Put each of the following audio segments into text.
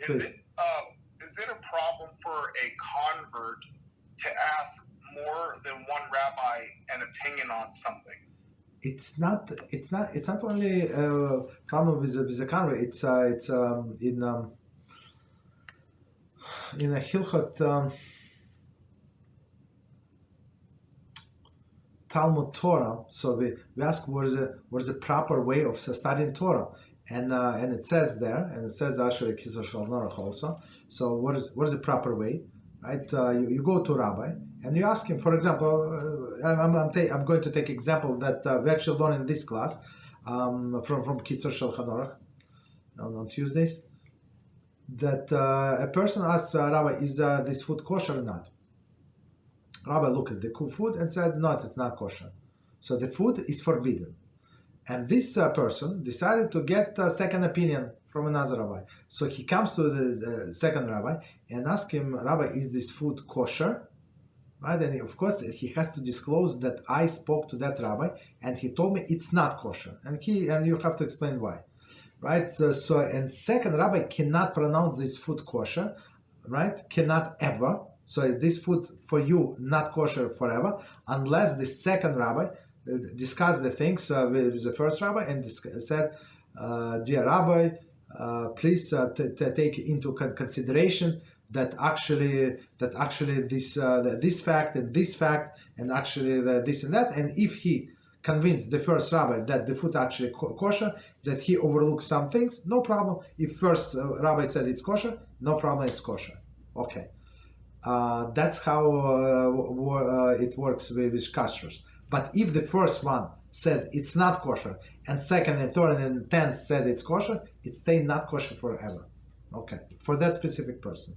Is it a problem for a convert to ask more than one rabbi an opinion on something? It's not only a problem with the convert. It's in a Hilchot Talmud Torah. So we ask what is the proper way of studying Torah, and it says there, and it says actually also. So what is the proper way, right? You go to Rabbi and you ask him. For example, I'm going to take example that we actually learn in this class from Kitzur Shel Chanorach on Tuesdays. That a person asks Rabbi, is this food kosher or not? Rabbi look at the food and says, no, it's not kosher. So the food is forbidden. And this person decided to get a second opinion from another rabbi. So he comes to the second rabbi and asks him, Rabbi, is this food kosher? Right? And of course, he has to disclose that I spoke to that rabbi and he told me it's not kosher. And you have to explain why. Right? And second rabbi cannot pronounce this food kosher, right? Cannot ever. So this food for you not kosher forever, unless the second rabbi discussed the things with the first rabbi and said, dear rabbi, please take into consideration that actually this fact and this fact and actually this and that. And if he convinced the first rabbi that the food actually kosher, that he overlooks some things, no problem. If first rabbi said it's kosher, no problem, it's kosher. Okay. That's how it works with kashrus. But if the first one says it's not kosher, and second and third and 10th said it's kosher, it stays not kosher forever. Okay, for that specific person,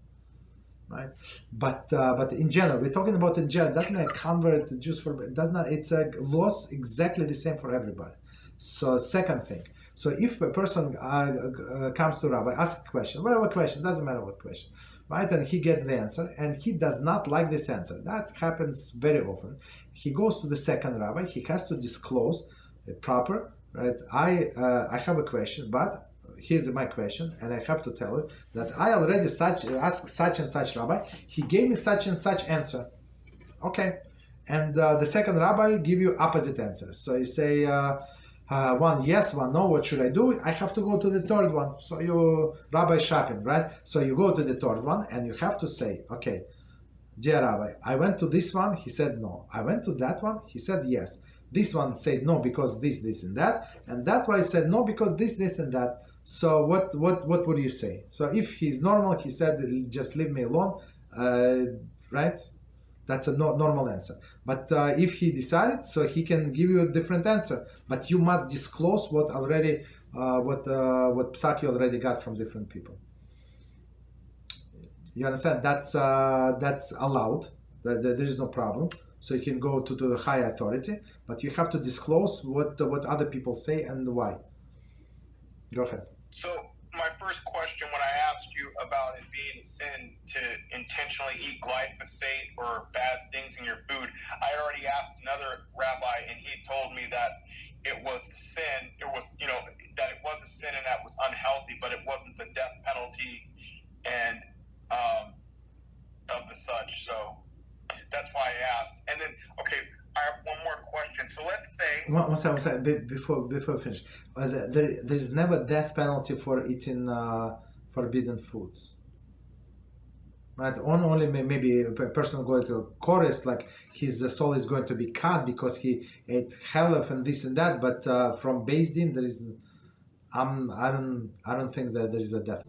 right? But in general, we're talking about in general. Doesn't a convert Jews for does not? It's a loss exactly the same for everybody. So second thing. So if a person comes to Rabbi, asks a question, whatever question, doesn't matter what question, right? And he gets the answer, and he does not like this answer. That happens very often. He goes to the second rabbi. He has to disclose the proper, right? I have a question, but here's my question, and I have to tell you that I already asked such and such rabbi. He gave me such and such answer. Okay, and the second rabbi give you opposite answers. So you say. One yes, one no, what should I do? I have to go to the third one. So you, rabbi shopping, right? So you go to the third one and you have to say, okay, dear rabbi, I went to this one, he said no. I went to that one, he said yes. This one said no because this, and that. And that one said no because this, and that. So what would you say? So if he's normal, he said, just leave me alone, right? That's a normal answer. But if he decided, so he can give you a different answer. But you must disclose what already, what psak you already got from different people. You understand? That's allowed. There is no problem. So you can go to the higher authority, but you have to disclose what other people say and why. Go ahead. So my first question, when I asked you about it being a sin to intentionally eat glyphosate or bad things in your food, I already asked another rabbi, and he told me that it was a sin. It was, that it was a sin and that was unhealthy, but it wasn't the death penalty and of the such. So that's why I asked. And then, okay, I have one more question. So let's say... One second. Before we finish. There's never death penalty for eating forbidden foods. Right? Only maybe a person going to a chorus, like his soul is going to be cut because he ate halaf and this and that, but from Beis Din, there is... I don't think that there is a death.